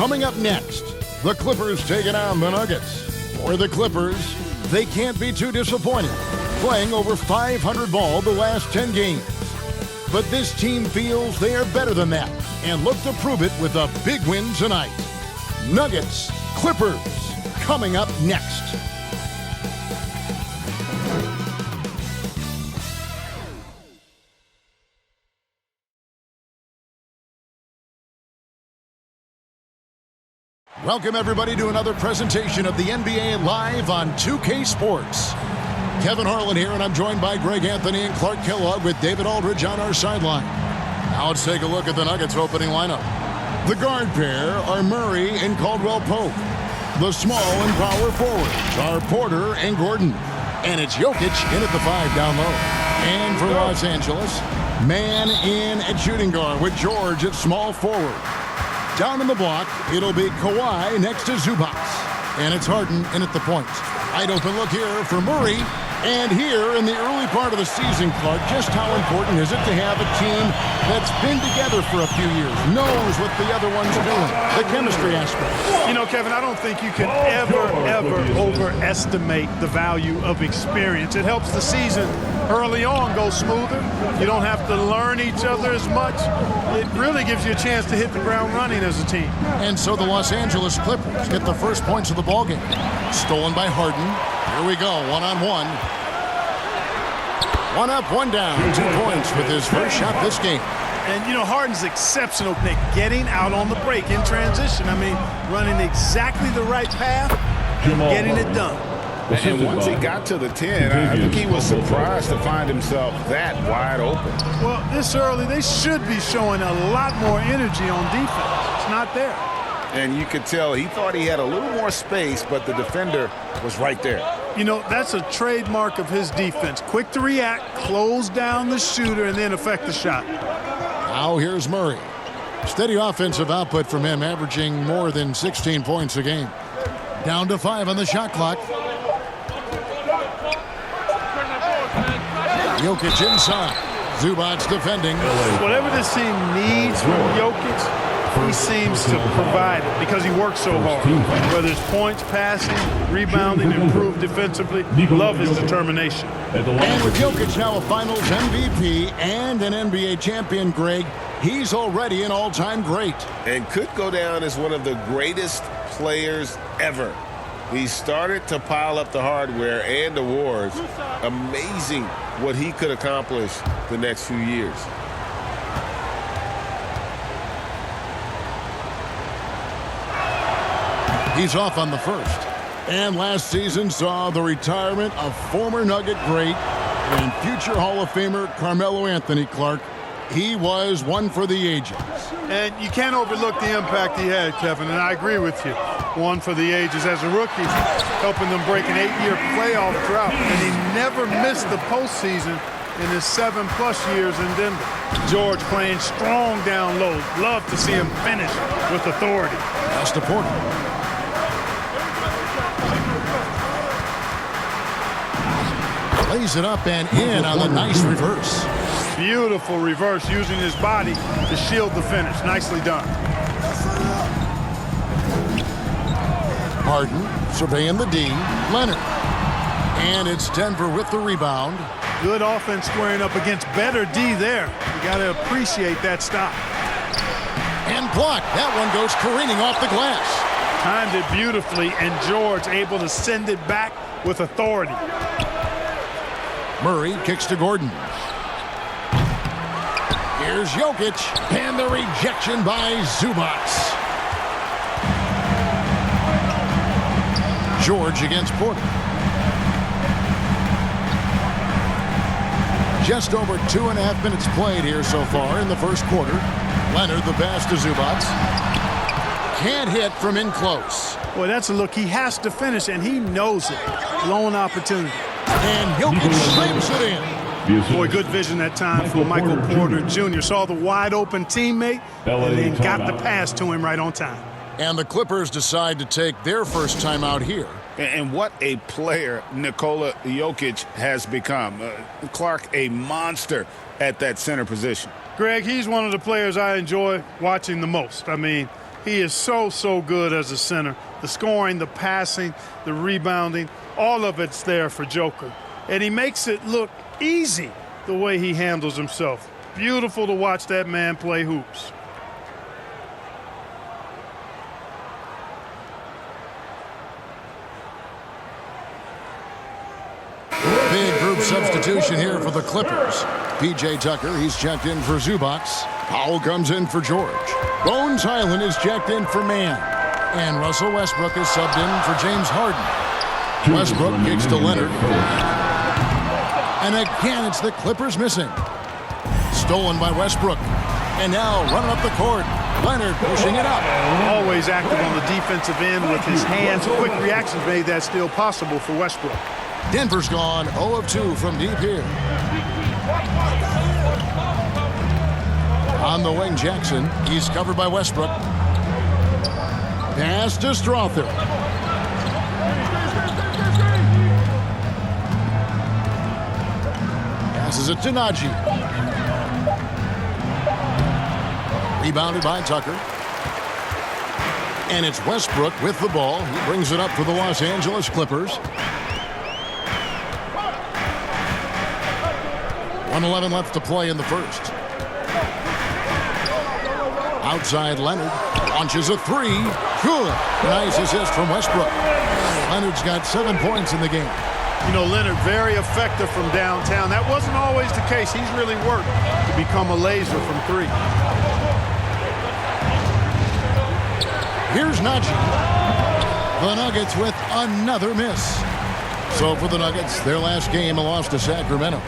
Coming up next, the Clippers taking on the Nuggets. For the Clippers, they can't be too disappointed, playing over 500 ball the last 10 games. But this team feels they are better than that and look to prove it with a big win tonight. Nuggets, Clippers, coming up next. Welcome, everybody, to another presentation of the NBA Live on 2K Sports. Kevin Harlan here, and I'm joined by Greg Anthony and Clark Kellogg with David Aldridge on our sideline. Now let's take a look at the Nuggets' opening lineup. The guard pair are Murray and Caldwell Pope. The small and power forwards are Porter and Gordon. And it's Jokic in at the 5 down low. And for Los Angeles, man in at shooting guard with George at small forward. Down in the block, it'll be Kawhi next to Zubac. And it's Harden in at the point. Wide open look here for Murray. And here in the early part of the season, Clark, just how important is it to have a team that's been together for a few years, knows what the other one's doing, the chemistry aspect? You know, Kevin, I don't think you can ever overestimate the value of experience. It helps the season early on go smoother. You don't have to learn each other as much. It really gives you a chance to hit the ground running as a team. And so the Los Angeles Clippers get the first points of the ballgame. Stolen by Harden. Here we go, one-on-one. One up, one down. 2 points with his first shot this game. And, you know, Harden's exceptional, Nick, getting out on the break in transition. I mean, running exactly the right path, getting it done. And once he got to the 10, I think he was surprised to find himself that wide open. Well, this early, they should be showing a lot more energy on defense. It's not there. And you could tell he thought he had a little more space, but the defender was right there. You know, that's a trademark of his defense. Quick to react, close down the shooter, and then affect the shot. Now here's Murray. Steady offensive output from him, averaging more than 16 points a game. Down to 5 on the shot clock. Jokic inside. Zubac defending. Whatever this team needs from Jokic, he seems to provide it because he works so hard. Whether it's points, passing, rebounding, improved defensively, love his determination. And with Jokic now a Finals MVP and an NBA champion, Greg, he's already an all-time great. And could go down as one of the greatest players ever. He started to pile up the hardware and awards. Amazing what he could accomplish the next few years. He's off on the first. And last season saw the retirement of former Nugget great and future Hall of Famer Carmelo Anthony, Clark. He was one for the ages. And you can't overlook the impact he had, Kevin, and I agree with you. One for the ages. As a rookie, helping them break an 8-year playoff drought, and he never missed the postseason in his 7+ years in Denver. George playing strong down low. Love to see him finish with authority. That's to Porter. Lays it up and in on the nice reverse. Beautiful reverse, using his body to shield the finish. Nicely done. Harden surveying the D. Leonard. And it's Denver with the rebound. Good offense squaring up against better D there. You got to appreciate that stop. And blocked. That one goes careening off the glass. Timed it beautifully, and George able to send it back with authority. Murray kicks to Gordon. Here's Jokic, and the rejection by Zubac. George against Porter. Just over 2.5 minutes played here so far in the first quarter. Leonard the pass to Zubac. Can't hit from in close. Boy, that's a look he has to finish, and he knows it. Lone opportunity. And Jokic slams it in. Boy, good vision that time from Michael Porter Jr. Saw the wide open teammate and then got the pass to him right on time. And the Clippers decide to take their first time out here. And what a player Nikola Jokic has become. Clark, a monster at that center position. Greg, he's one of the players I enjoy watching the most. I mean, He is so good as a center. The scoring, the passing, the rebounding, all of it's there for Joker. And he makes it look easy the way he handles himself. Beautiful to watch that man play hoops. Big group substitution here for the Clippers. P.J. Tucker, he's checked in for Zubac. Powell comes in for George. Bones Highland is checked in for Mann. And Russell Westbrook is subbed in for James Harden. Westbrook kicks to Leonard. And again, it's the Clippers missing. Stolen by Westbrook. And now running up the court. Leonard pushing it up. Always active on the defensive end with his hands. Quick reactions made that still possible for Westbrook. Denver's gone 0 of 2 from deep here. On the wing, Jackson. He's covered by Westbrook. Pass to Strother. Passes it to Najee. Rebounded by Tucker. And it's Westbrook with the ball. He brings it up for the Los Angeles Clippers. 1:11 left to play in the first. Outside Leonard. Launches a three. Good. Nice assist from Westbrook. Leonard's got 7 points in the game. You know, Leonard very effective from downtown. That wasn't always the case. He's really worked to become a laser from three. Here's Najee. The Nuggets with another miss. So for the Nuggets, their last game, a loss to Sacramento.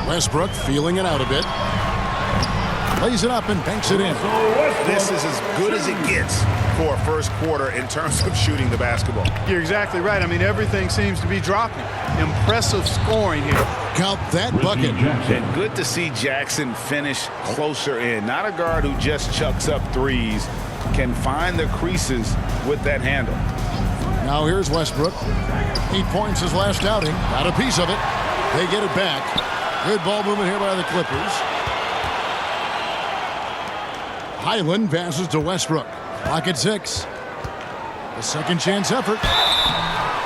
Westbrook feeling it out a bit. Lays it up and banks it in. This is as good as it gets for a first quarter in terms of shooting the basketball. You're exactly right. I mean, everything seems to be dropping. Impressive scoring here. Count that bucket. And good to see Jackson finish closer in. Not a guard who just chucks up threes. Can find the creases with that handle. Now here's Westbrook. 8 points his last outing. Got a piece of it. They get it back. Good ball movement here by the Clippers. Highland passes to Westbrook. Clock at 6. A second chance effort.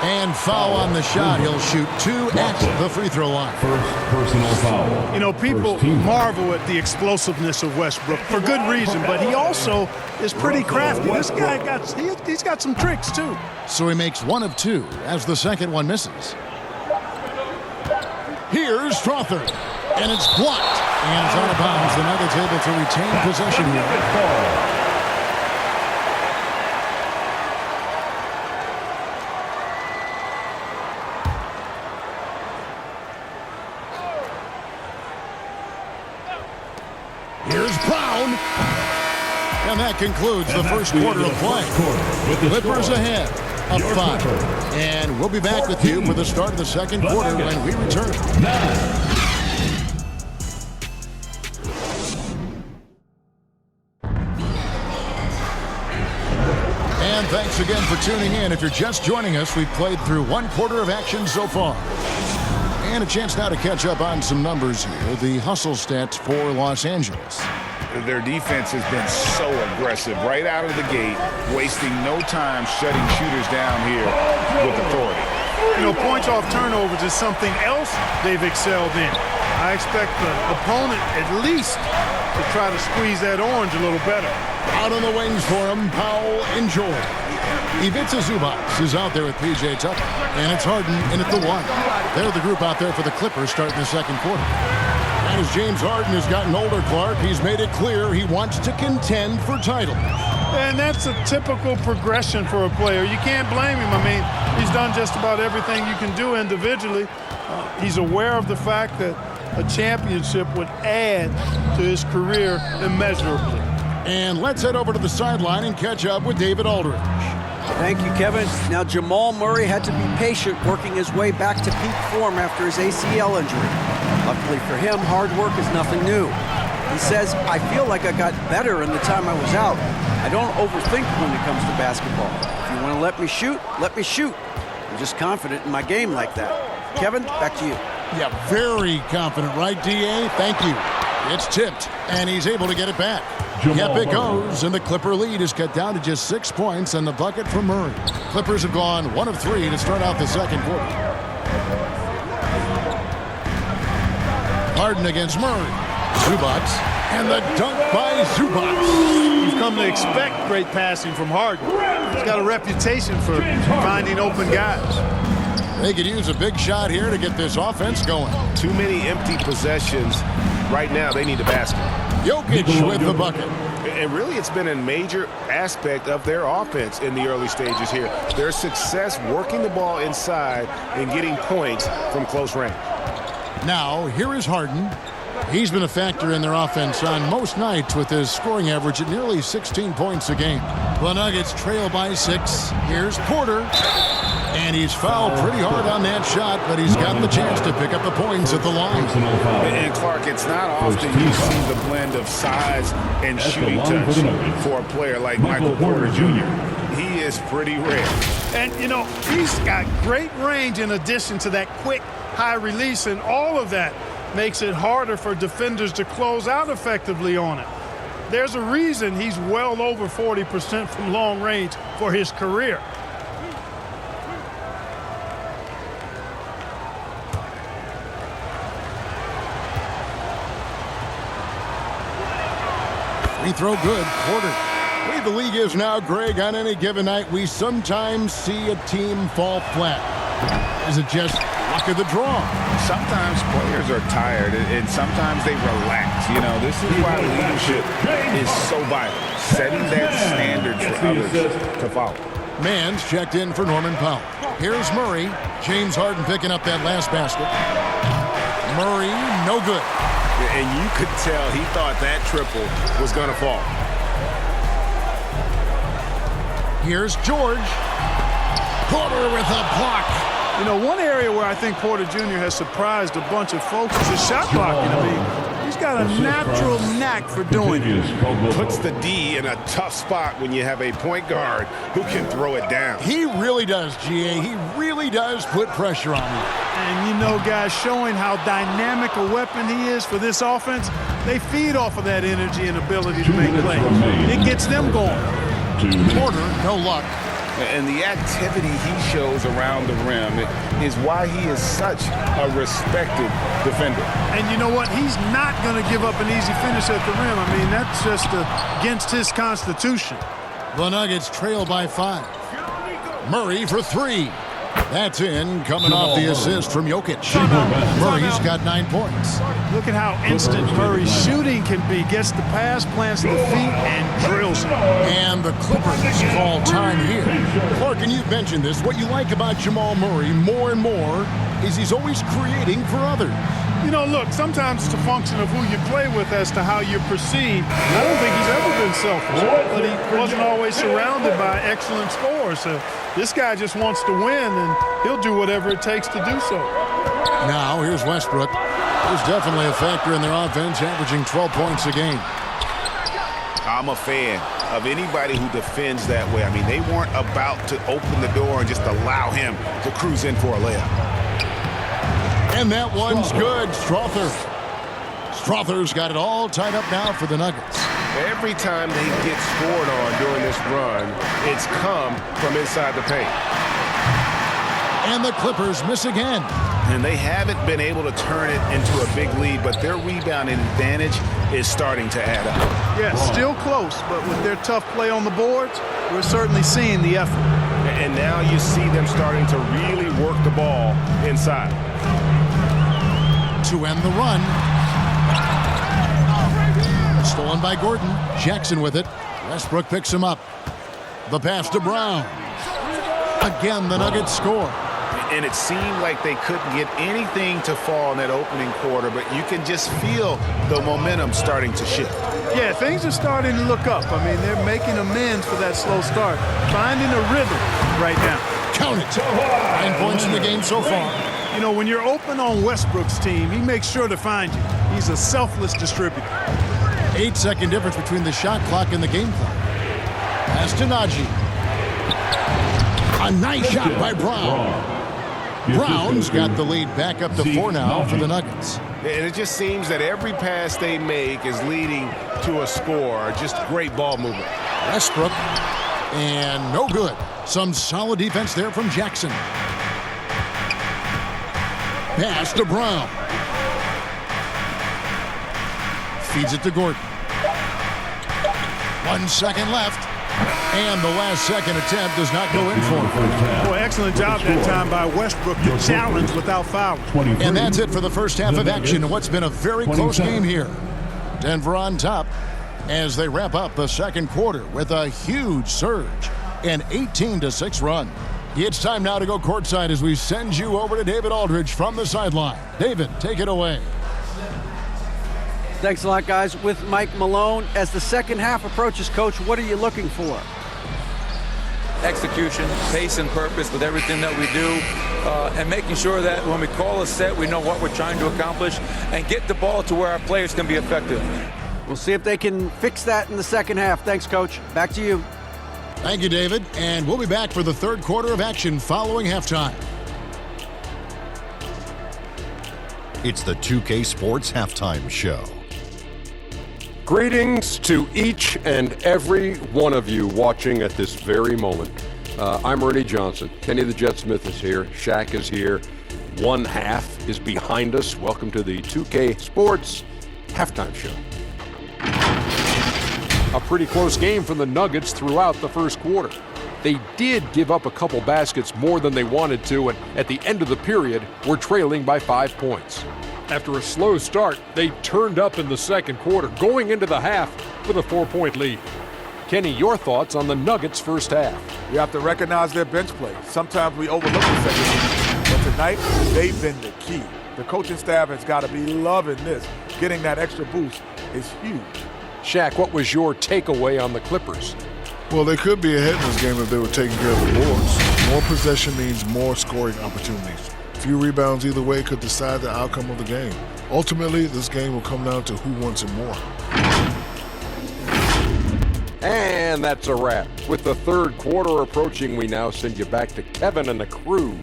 And foul on the shot. He'll shoot 2 at the free throw line. First personal foul. You know, people marvel at the explosiveness of Westbrook for good reason, but he also is pretty crafty. This guy he's got some tricks too. So he makes 1 of 2 as the second one misses. Here's Strother. And it's blocked. And it's out of bounds. The Nuggets able to retain possession here. Here's Brown. And that concludes the first quarter of play. Clippers ahead of 5. And we'll be back with you for the start of the second quarter when we return. And thanks again for tuning in. If you're just joining us, we've played through 1 quarter of action so far. And a chance now to catch up on some numbers here. The hustle stats for Los Angeles. Their defense has been so aggressive right out of the gate, wasting no time shutting shooters down here with authority. You know, points off turnovers is something else they've excelled in. I expect the opponent at least to try to squeeze that orange a little better. Out on the wings for him, Powell and George. Ivica Zubac is out there with P.J. Tucker. And it's Harden in at the 1. They're the group out there for the Clippers starting the second quarter. And as James Harden has gotten older, Clark, he's made it clear he wants to contend for titles. And that's a typical progression for a player. You can't blame him. I mean, he's done just about everything you can do individually. He's aware of the fact that a championship would add to his career immeasurably. And let's head over to the sideline and catch up with David Aldridge. Thank you, Kevin. Now, Jamal Murray had to be patient working his way back to peak form after his ACL injury. Luckily for him, hard work is nothing new. He says, I feel like I got better in the time I was out. I don't overthink when it comes to basketball. If you want to let me shoot, let me shoot. I'm just confident in my game like that. Kevin, back to you. Yeah, very confident, right, D.A.? Thank you. It's tipped, and he's able to get it back. Jamal Yep, it Murray. goes, and the Clipper lead is cut down to just 6 points on the bucket from Murray. Clippers have gone 1 of 3 to start out the second quarter. Harden against Murray. Zubac, and the dunk by Zubac. You've come to expect great passing from Harden. He's got a reputation for finding open guys. They could use a big shot here to get this offense going. Too many empty possessions. Right now, they need a basket. Jokic with the bucket. And really, it's been a major aspect of their offense in the early stages here. Their success working the ball inside and getting points from close range. Now, here is Harden. He's been a factor in their offense on most nights with his scoring average at nearly 16 points a game. The Nuggets trail by 6. Here's Porter. And he's fouled pretty hard on that shot, but he's got the chance to pick up the points at the line. Personal foul. And Clark, it's not often you see the blend of size and That's the shooting line for touch the Nuggets. for a player like Michael Michael Porter Porter Jr. He is pretty rare. And, you know, he's got great range in addition to that quick, high release, and all of that makes it harder for defenders to close out effectively on it. There's a reason he's well over 40% from long range for his career. Free throw good. Porter. The way the league is now, Greg, on any given night, we sometimes see a team fall flat. Is it just luck of the draw? Sometimes players are tired, and sometimes they relax. You know, this is why leadership is so vital. Setting that standard for others to follow. Mans checked in for Norman Powell. Here's Murray. James Harden picking up that last basket. Murray, no good. And you could tell he thought that triple was going to fall. Here's George. Porter with a block. You know, one area where I think Porter Jr. has surprised a bunch of folks is his shot blocking. I mean, he's got a natural knack for doing it. Puts the D in a tough spot when you have a point guard who can throw it down. He really does, GA. He really does put pressure on you. And, you know, guys, showing how dynamic a weapon he is for this offense, they feed off of that energy and ability to make plays. It gets them going. Porter, no luck. And the activity he shows around the rim is why he is such a respected defender. And you know what? He's not going to give up an easy finish at the rim. I mean, that's just against his constitution. The Nuggets trail by 5. Murray for 3. That's in, coming off the assist from Jokic. Murray's got 9 points. Look at how instant Murray's shooting can be. Gets the pass, plants the feet, and drills it. And the Clippers call time here. Clark, and you've mentioned this. What you like about Jamal Murray more and more is he's always creating for others. You know, look, sometimes it's a function of who you play with as to how you're perceived. I don't think he's ever been selfish, but he wasn't always surrounded by excellent scorers. So this guy just wants to win, and he'll do whatever it takes to do so. Now, here's Westbrook. He's definitely a factor in their offense, averaging 12 points a game. I'm a fan of anybody who defends that way. I mean, they weren't about to open the door and just allow him to cruise in for a layup. And that one's good. Strother's got it all tied up now for the Nuggets. Every time they get scored on during this run, it's come from inside the paint. And the Clippers miss again. And they haven't been able to turn it into a big lead, but their rebounding advantage is starting to add up. Yeah, still close, but with their tough play on the boards, we're certainly seeing the effort. And now you see them starting to really work the ball inside. To end the run. Stolen by Gordon. Jackson with it. Westbrook picks him up. The pass to Brown. Again, the Nuggets score. And it seemed like they couldn't get anything to fall in that opening quarter, but you can just feel the momentum starting to shift. Yeah, things are starting to look up. I mean, they're making amends for that slow start. Finding a rhythm right now. Count it. 9 points in the game so far. You know, when you're open on Westbrook's team, he makes sure to find you. He's a selfless distributor. 8-second difference between the shot clock and the game clock. Pass to Najee. A nice shot by Brown. Browns got the lead back up to 4 now for the Nuggets. And it just seems that every pass they make is leading to a score. Just great ball movement. Westbrook, and no good. Some solid defense there from Jackson. Pass to Brown. Feeds it to Gordon. 1 second left. And the last second attempt does not go in for him. Boy, excellent job that time by Westbrook to challenge without foul. And that's it for the first half of action in what's been a very close game here. Denver on top as they wrap up the second quarter with a huge surge, an 18-6 run. It's time now to go courtside as we send you over to David Aldridge from the sideline. David, take it away. Thanks a lot, guys. With Mike Malone, as the second half approaches, Coach, what are you looking for? Execution, pace and purpose with everything that we do, and making sure that when we call a set, we know what we're trying to accomplish and get the ball to where our players can be effective. We'll see if they can fix that in the second half. Thanks, Coach. Back to you. Thank you, David. And we'll be back for the third quarter of action following halftime. It's the 2K Sports Halftime Show. Greetings to each and every one of you watching at this very moment. I'm Ernie Johnson. Kenny the Jet Smith is here. Shaq is here. One half is behind us. Welcome to the 2K Sports Halftime Show. A pretty close game for the Nuggets throughout the first quarter. They did give up a couple baskets more than they wanted to, and at the end of the period, were trailing by 5 points. After a slow start, they turned up in the second quarter, going into the half with a 4-point lead. Kenny, your thoughts on the Nuggets' first half? You have to recognize their bench play. Sometimes we overlook the second half, but tonight, they've been the key. The coaching staff has got to be loving this. Getting that extra boost is huge. Shaq, what was your takeaway on the Clippers? Well, they could be ahead in this game if they were taking care of the boards. More possession means more scoring opportunities. Few rebounds either way could decide the outcome of the game. Ultimately, this game will come down to who wants it more. And that's a wrap. With the third quarter approaching, we now send you back to Kevin and the crew.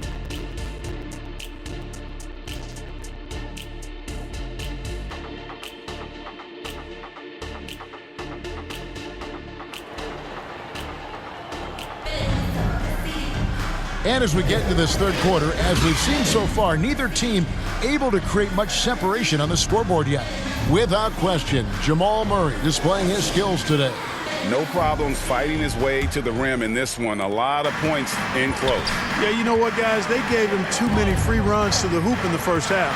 And as we get into this third quarter, as we've seen so far, neither team able to create much separation on the scoreboard yet. Without question, Jamal Murray displaying his skills today. No problems fighting his way to the rim in this one. A lot of points in close. Yeah, you know what, guys? They gave him too many free runs to the hoop in the first half.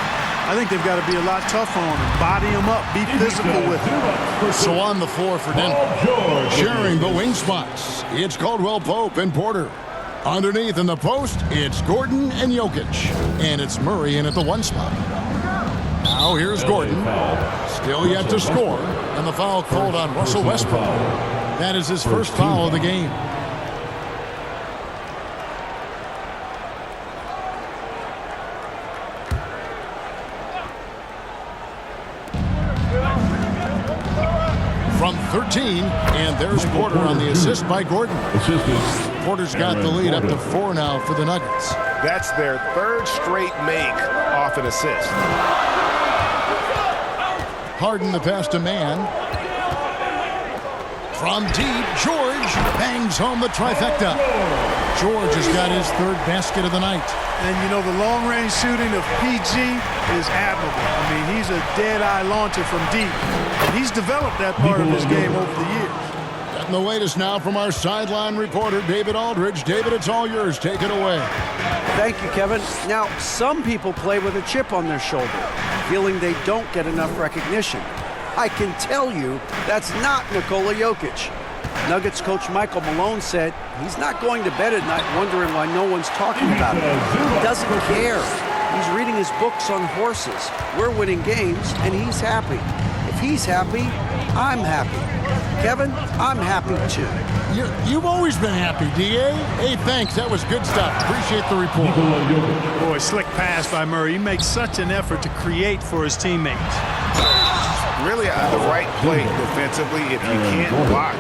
I think they've got to be a lot tougher on him. Body him up. Be physical with him. So on the floor for Denver, sharing the wing spots, it's Caldwell Pope and Porter. Underneath in the post, it's Gordon and Jokic. And it's Murray in at the one spot. Now here's Gordon. Still yet to score. And the foul called on Russell Westbrook. That is his first foul of the game. From 13, and there's Porter on the assist by Gordon. Porter's got the lead up to 4 now for the Nuggets. That's their third straight make off an assist. Harden the pass to Mann. From deep, George bangs home the trifecta. George has got his third basket of the night. And, you know, the long-range shooting of PG is admirable. I mean, he's a dead-eye launcher from deep. And he's developed that part of his game over the years. Getting the latest now from our sideline reporter, David Aldridge. David, it's all yours. Take it away. Thank you, Kevin. Now, some people play with a chip on their shoulder, feeling they don't get enough recognition. I can tell you that's not Nikola Jokic. Nuggets coach Michael Malone said he's not going to bed at night wondering why no one's talking about him. He doesn't care. He's reading his books on horses. We're winning games, and he's happy. If he's happy, I'm happy. Kevin, I'm happy too. You've always been happy, D.A. Hey, thanks. That was good stuff. Appreciate the report. Boy, slick pass by Murray. He makes such an effort to create for his teammates. Really the right play defensively if you can't block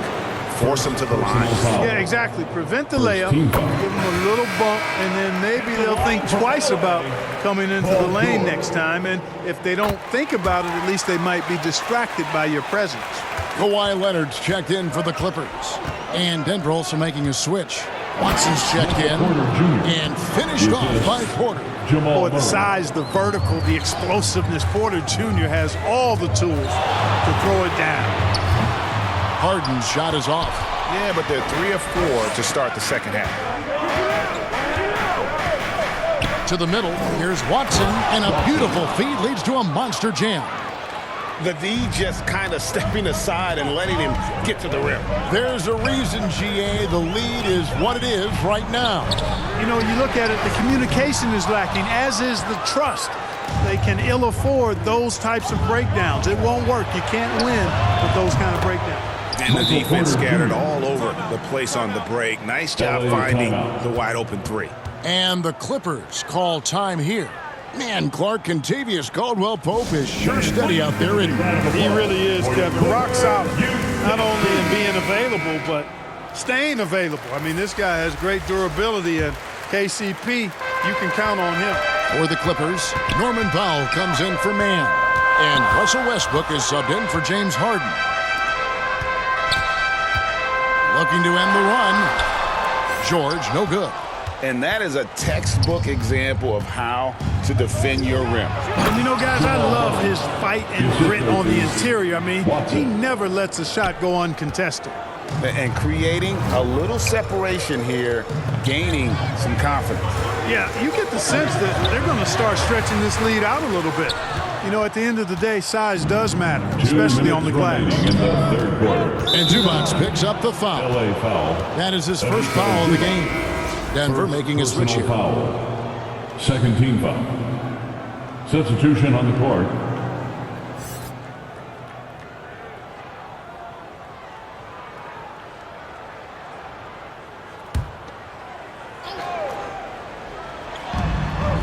force them to the line. Yeah, exactly. Prevent the layup, give them a little bump, and then maybe they'll think twice about coming into the lane next time. And if they don't think about it, at least they might be distracted by your presence. Kawhi Leonard's checked in for the Clippers. And Denver also making a switch. Watson's checked in and finished off by Porter. Boy, the size, the vertical, the explosiveness. Porter Jr. has all the tools to throw it down. Harden's shot is off. Yeah, but they're 3 of 4 to start the second half. To the middle, here's Watson, and a beautiful feed leads to a monster jam. The D just kind of stepping aside and letting him get to the rim. There's a reason, GA, the lead is what it is right now. You know, you look at it, the communication is lacking, as is the trust. They can ill afford those types of breakdowns. It won't work. You can't win with those kind of breakdowns. And the defense scattered all over the place on the break. Nice job finding the wide open 3. And the Clippers call time here. Man, Clark, Kentavious Caldwell-Pope is sure steady out there. He really is, Kevin. Rock solid. Not only in being available, but staying available. I mean, this guy has great durability, and KCP, you can count on him. For the Clippers, Norman Powell comes in for Mann. And Russell Westbrook is subbed in for James Harden. Looking to end the run. George, no good. And that is a textbook example of how to defend your rim. And you know, guys, I love his fight and grit on the interior. I mean, he never lets a shot go uncontested. And creating a little separation here, gaining some confidence. Yeah, you get the sense that they're going to start stretching this lead out a little bit. You know, at the end of the day, size does matter, especially on the glass. And Zubac picks up the foul. That is his first foul of the game. Denver making a switch here. Second team foul. Substitution on the court.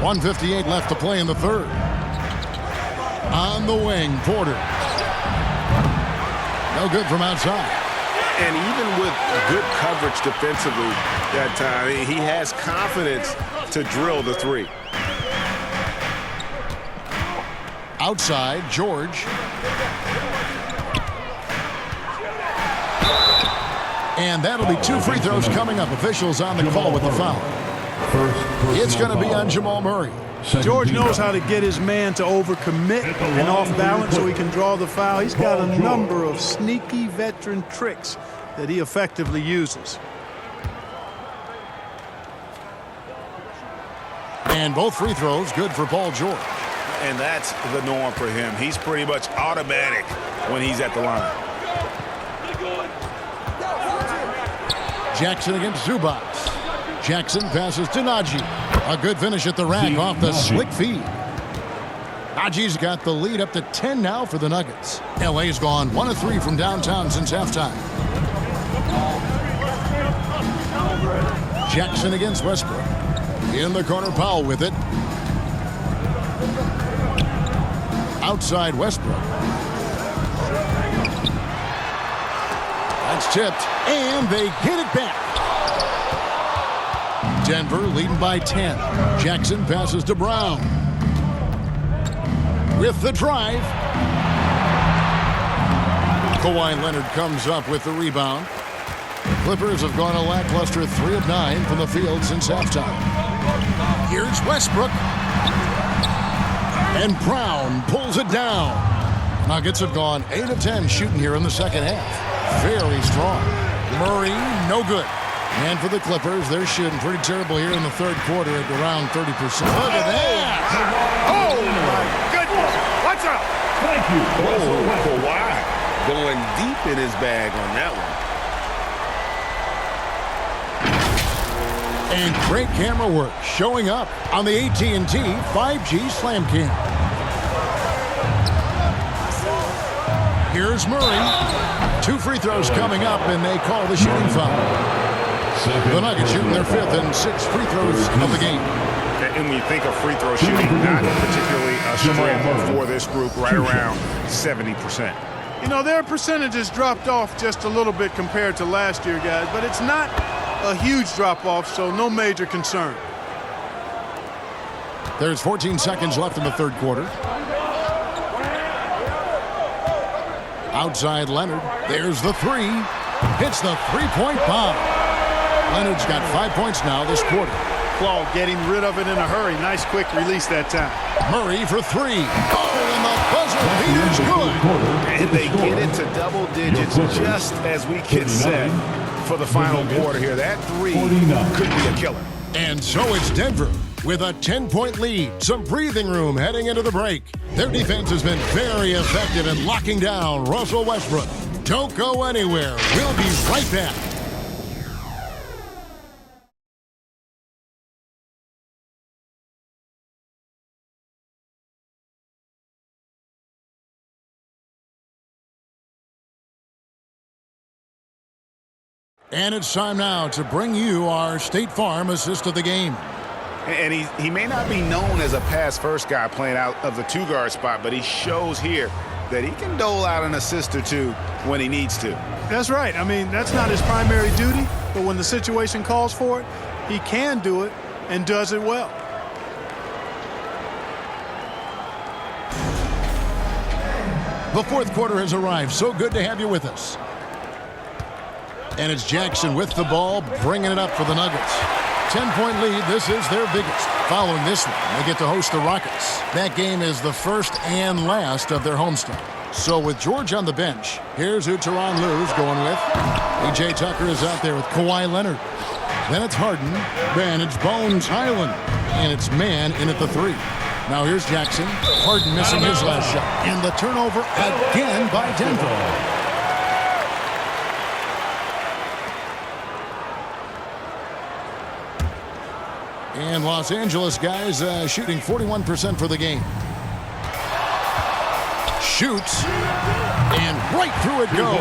.158 left to play in the third. On the wing, Porter. No good from outside. And even with good coverage defensively that time, he has confidence to drill the 3. Outside, George. And that'll be 2 free throws coming up. Officials on the call with the foul. It's going to be on Jamal Murray. George knows how to get his man to overcommit and off balance so he can draw the foul. He's got a number of sneaky veteran tricks that he effectively uses. And both free throws good for Paul George. And that's the norm for him. He's pretty much automatic when he's at the line. Jackson against Zubac. Jackson passes to Najee. A good finish at the rack off the slick feed. Najee's got the lead up to 10 now for the Nuggets. LA's gone 1 of 3 from downtown since halftime. Jackson against Westbrook. In the corner, Powell with it. Outside Westbrook. That's tipped, and they get it back. Denver leading by 10. Jackson passes to Brown. With the drive. Kawhi Leonard comes up with the rebound. The Clippers have gone a lackluster 3 of 9 from the field since halftime. Here's Westbrook. And Brown pulls it down. Nuggets have gone 8 of 10 shooting here in the second half. Very strong. Murray, no good. And for the Clippers, they're shooting pretty terrible here in the third quarter at around 30%. Look at that. Oh, my goodness. Watch out. Thank you. Kawhi going deep in his bag on that one. And great camera work showing up on the AT&T 5G Slam Cam. Here's Murray. 2 free throws coming up, and they call the shooting foul. The Nuggets shooting their 5th and 6th free throws of the game. And when you think of free throw shooting, not particularly a strength for this group, right around 70%. You know, their percentages dropped off just a little bit compared to last year, guys, but it's not a huge drop-off, so no major concern. There's 14 seconds left in the third quarter. Outside Leonard. There's the three. Hits the three-point bomb. Leonard's got 5 points now this quarter. Claude getting rid of it in a hurry. Nice quick release that time. Murray for three. Oh, and the buzzer beater's good. And they get it to double digits just as we get set for the final quarter here. That three could be a killer. And so it's Denver with a 10-point lead. Some breathing room heading into the break. Their defense has been very effective in locking down Russell Westbrook. Don't go anywhere. We'll be right back. And it's time now to bring you our State Farm assist of the game. And he may not be known as a pass-first guy playing out of the two-guard spot, but he shows here that he can dole out an assist or two when he needs to. That's right. I mean, that's not his primary duty, but when the situation calls for it, he can do it and does it well. The fourth quarter has arrived. So good to have you with us. And it's Jackson with the ball, bringing it up for the Nuggets. 10-point lead. This is their biggest. Following this one, they get to host the Rockets. That game is the first and last of their homestand. So with George on the bench, here's who Tyronn Lue's going with. P.J. Tucker is out there with Kawhi Leonard. Then it's Harden. Then it's Bones Highland. And it's Mann in at the three. Now here's Jackson. Harden missing his last shot. And the turnover again by Denver. And Los Angeles guys shooting 41% for the game. Shoots. And right through it goes.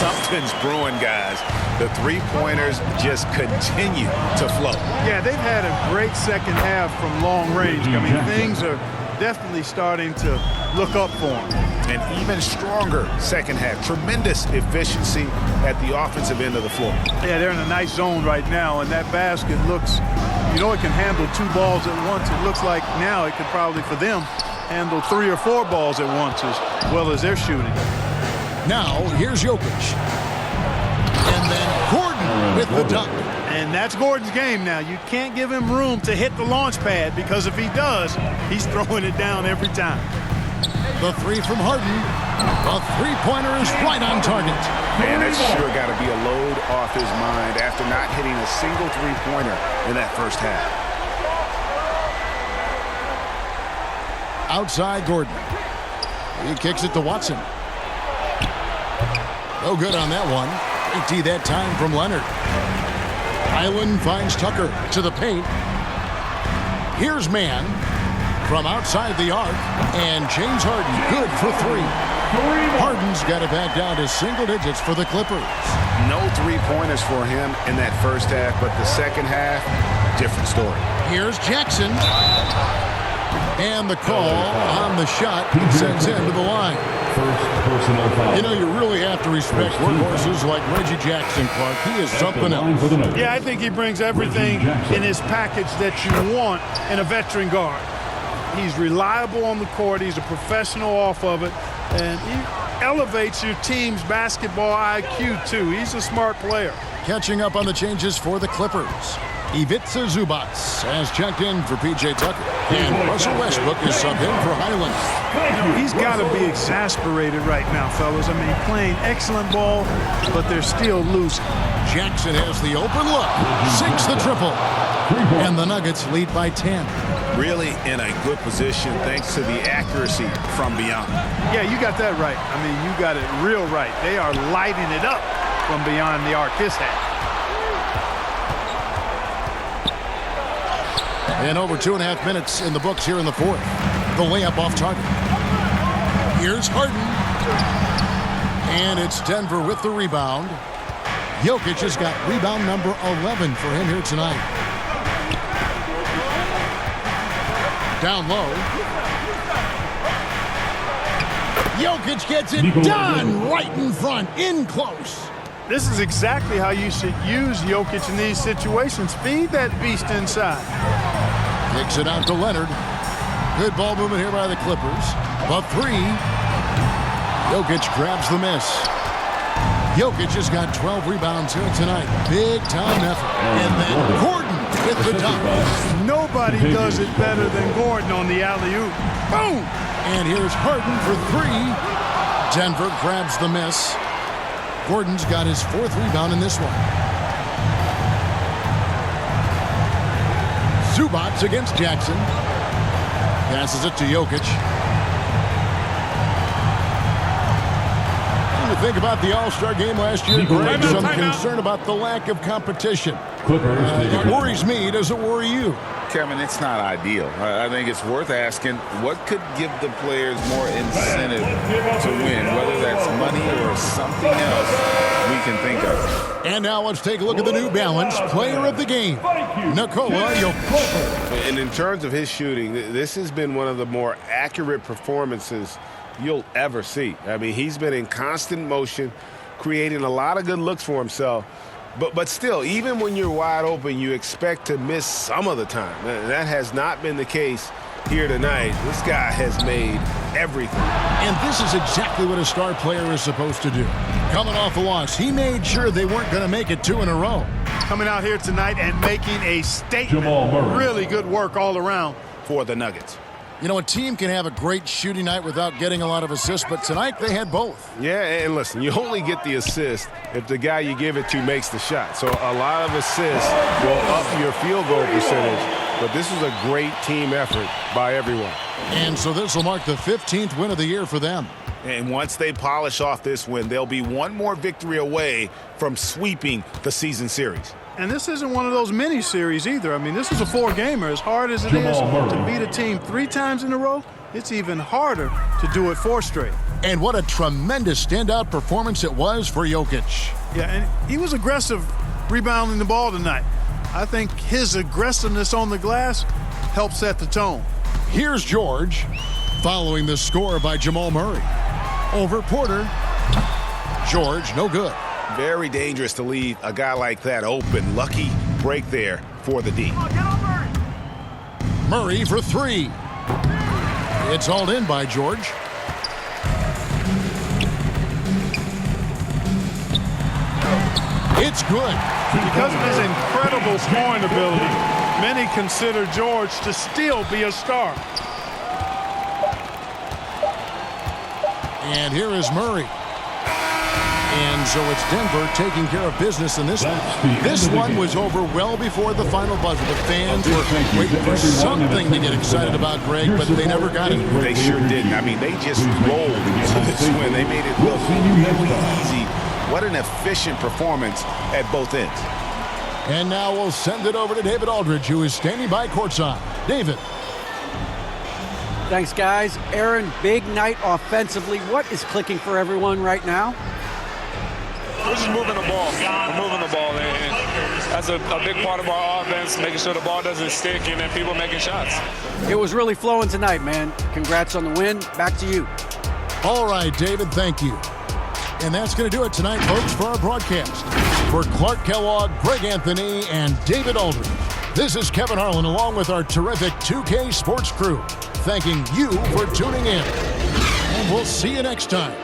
Something's brewing, guys. The three-pointers just continue to flow. Yeah, they've had a great second half from long range. I mean, things are definitely starting to look up for them. An even stronger second half. Tremendous efficiency at the offensive end of the floor. Yeah, they're in a nice zone right now, and that basket looks, you know, it can handle two balls at once. It looks like now it could probably, for them, handle 3 or 4 balls at once as well as they're shooting. Now, here's Jokic. And then Gordon with the dunk. And that's Gordon's game now. You can't give him room to hit the launch pad because if he does, he's throwing it down every time. The three from Harden. The three-pointer is right on target. Man, that's sure got to be a load off his mind after not hitting a single three-pointer in that first half. Outside Gordon. He kicks it to Watson. No good on that one. Great D that time from Leonard. Highland finds Tucker to the paint. Here's Mann from outside the arc. And James Harden good for three. Harden's got it back down to single digits for the Clippers. No three-pointers for him in that first half, but the second half, different story. Here's Jackson. And the call on the shot sends him to the line. First personal foul. You know, you really have to respect workhorses like Reggie Jackson, Clark. He is something else. Yeah, I think he brings everything in his package that you want in a veteran guard. He's reliable on the court. He's a professional off of it. And he elevates your team's basketball IQ, too. He's a smart player. Catching up on the changes for the Clippers. Ivica Zubac has checked in for P.J. Tucker. And Russell Westbrook is subbed in for Highland. You know, he's got to be exasperated right now, fellas. I mean, playing excellent ball, but they're still losing. Jackson has the open look. Sinks the triple. And the Nuggets lead by 10. Really in a good position thanks to the accuracy from beyond. Yeah, you got that right. I mean, you got it real right. They are lighting it up from beyond the arc this half. And over 2.5 minutes in the books here in the fourth. The layup off target. Here's Harden. And it's Denver with the rebound. Jokic has got rebound number 11 for him here tonight. Down low. Jokic gets it done right in front, in close. This is exactly how you should use Jokic in these situations. Feed that beast inside. Kicks it out to Leonard. Good ball movement here by the Clippers. The three. Jokic grabs the miss. Jokic has got 12 rebounds here tonight. Big time effort. And then Gordon with the dunk. Nobody does it better than Gordon on the alley-oop. Boom! And here's Harden for three. Denver grabs the miss. Gordon's got his 4th rebound in this one. Zubats against Jackson. Passes it to Jokic. What do you think about the All-Star game last year, Greg? Some concern about the lack of competition. It worries me. Does it worry you? Kevin, it's not ideal. I think it's worth asking what could give the players more incentive to win, whether that's money or something else we can think of. And now let's take a look at the New Balance player of the game, Nikola Jokic. And in terms of his shooting, this has been one of the more accurate performances you'll ever see. I mean, he's been in constant motion, creating a lot of good looks for himself. But still, even when you're wide open, you expect to miss some of the time. That has not been the case here tonight. This guy has made everything. And this is exactly what a star player is supposed to do. Coming off a loss, he made sure they weren't going to make it 2 in a row. Coming out here tonight and making a statement. Really good work all around for the Nuggets. You know, a team can have a great shooting night without getting a lot of assists, but tonight they had both. Yeah, and listen, you only get the assist if the guy you give it to makes the shot. So a lot of assists will up your field goal percentage, but this is a great team effort by everyone. And so this will mark the 15th win of the year for them. And once they polish off this win, they'll be one more victory away from sweeping the season series. And this isn't one of those mini-series either. I mean, this is a 4-gamer. As hard as it is to beat a team 3 times in a row, it's even harder to do it 4 straight. And what a tremendous standout performance it was for Jokic. Yeah, and he was aggressive rebounding the ball tonight. I think his aggressiveness on the glass helped set the tone. Here's George, following the score by Jamal Murray. Over Porter. George, no good. Very dangerous to leave a guy like that open. Lucky break there for the D. Murray for 3. It's hauled in by George. It's good. Because of his incredible scoring ability, many consider George to still be a star. And here is Murray. And so it's Denver taking care of business in this one. This one was over well before the final buzzer. The fans were waiting for something to get excited about, Greg, but they never got it. They sure didn't. I mean, they just rolled into this win. They made it look really easy. What an efficient performance at both ends. And now we'll send it over to David Aldridge, who is standing by courtside. David. Thanks, guys. Aaron, big night offensively. What is clicking for everyone right now? We're just moving the ball. We're moving the ball. And that's a big part of our offense, making sure the ball doesn't stick and then people making shots. It was really flowing tonight, man. Congrats on the win. Back to you. All right, David, thank you. And that's going to do it tonight, folks, for our broadcast. For Clark Kellogg, Greg Anthony, and David Aldridge, this is Kevin Harlan along with our terrific 2K Sports crew, thanking you for tuning in. And we'll see you next time.